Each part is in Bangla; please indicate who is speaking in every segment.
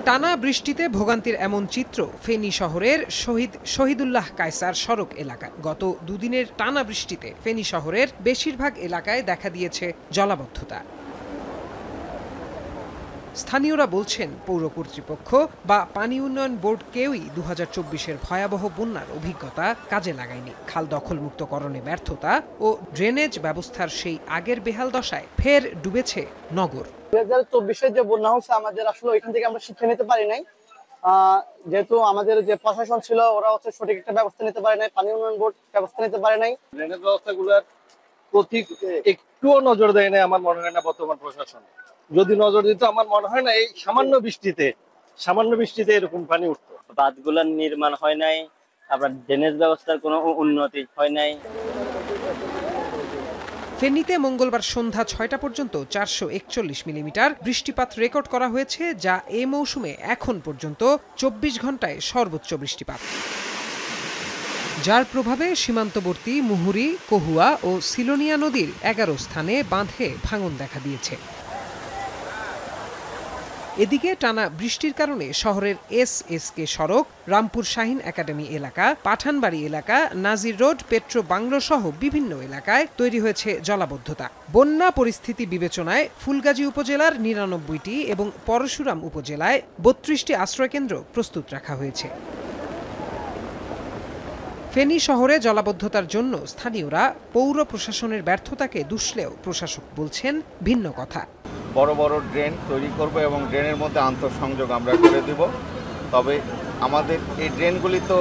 Speaker 1: টানা বৃষ্টিতে ভোগান্তির এমন চিত্র ফেনী শহরের শহীদুল্লাহ কায়সার সড়ক এলাকা। গত দুদিনের টানা বৃষ্টিতে ফেনী শহরের বেশিরভাগ এলাকায় দেখা দিয়েছে জলাবদ্ধতা। স্থানীয়রা বলছেন, পৌর কর্তৃপক্ষ বা পানি উন্নয়ন বোর্ড কেউই ২০২৪-এর ভয়াবহ বন্যার অভিজ্ঞতা কাজে লাগায়নি। খাল দখলমুক্তকরণে ব্যর্থতা ও ড্রেনেজ ব্যবস্থার সেই আগের বেহাল দশায় ফের ডুবেছে নগর।
Speaker 2: ২০২৪-এর যে বন্যা হচ্ছে, আমাদের আসলে ওইখান থেকে আমরা শিক্ষা নিতে পারি নাই। যেহেতু আমাদের যে প্রশাসন ছিল, ওরা হচ্ছে সঠিক একটা ব্যবস্থা নিতে পারে নাই, পানি উন্নয়ন বোর্ড ব্যবস্থা নিতে পারে নাই।
Speaker 3: ড্রেনেজ ব্যবস্থাগুলোর প্রতি একটুও নজর দেয় না আমার মনে হয় না বর্তমান প্রশাসন। যদি নজর দিত, আমার মনে হয় না এই সামান্য বৃষ্টিতে এরকম পানি উঠতো।
Speaker 4: বাঁধগুলোর নির্মাণ হয় নাই, আবার ড্রেনেজ ব্যবস্থার কোনো উন্নতি হয় নাই।
Speaker 1: ফেনীতে মঙ্গলবার সন্ধ্যা ৬টা পর্যন্ত ৪৪১ মিলিমিটার বৃষ্টিপাত রেকর্ড করা হয়েছে, যা এ মৌসুমে এখন পর্যন্ত ২৪ ঘন্টায় সর্বোচ্চ বৃষ্টিপাত। যার প্রভাবে সীমান্তবর্তী মুহুরী, কহুয়া ও সিলোনিয়া নদীর ১১ স্থানে বাঁধে ভাঙন দেখা দিয়েছে। এদিকে টানা বৃষ্টির কারণে শহরের এসএসকে সড়ক, রামপুর শাহীন একাডেমি এলাকা, পাঠানবাড়ি এলাকা, নাজির রোড, পেট্রো বাংলো সহ বিভিন্ন এলাকায় তৈরি হয়েছে জলাবদ্ধতা। বন্যা পরিস্থিতি বিবেচনায় ফুলগাজী উপজেলার ৯৯টি এবং পরশুরাম উপজেলায় ৩২টি আশ্রয়কেন্দ্র প্রস্তুত রাখা হয়েছে। ফেনী শহরে জলাবদ্ধতার জন্য স্থানীয়রা পৌর প্রশাসনের ব্যর্থতাকে দুষলেও প্রশাসক বলছেন ভিন্ন কথা।
Speaker 5: বড় বড় ড্রেন তৈরি করব এবং ড্রেনের মধ্যে আন্তঃসংযোগ আমরা করে দেব। তবে আমাদের এই ড্রেনগুলি তো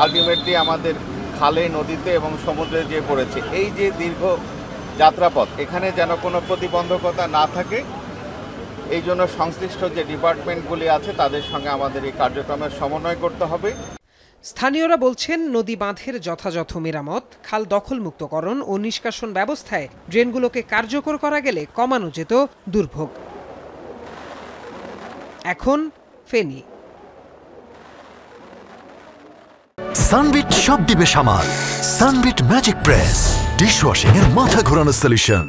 Speaker 5: আলটিমেটলি আমাদের খালে, নদীতে এবং সমুদ্রে যেয়ে পড়েছে। এই যে দীর্ঘ যাত্রাপথ, এখানে যেন কোনো প্রতিবন্ধকতা না থাকে, এই জন্য সংশ্লিষ্ট যে ডিপার্টমেন্টগুলি আছে তাদের সঙ্গে আমাদের এই কার্যক্রমের সমন্বয় করতে হবে।
Speaker 1: স্থানীয়রা বলছেন, নদী বাঁধের যথাযথ মেরামত, খাল দখলমুক্তকরণ ও নিষ্কাশন ব্যবস্থায় ড্রেনগুলোকে কার্যকর করা গেলে কমানো যেত দুর্ভোগ। এখন ফেনী।
Speaker 6: সানবিট সব দিবে সামাল। সানবিট ম্যাজিক প্রেস ডিশওয়াশিং এর মাথা ঘোরানো সলিউশন।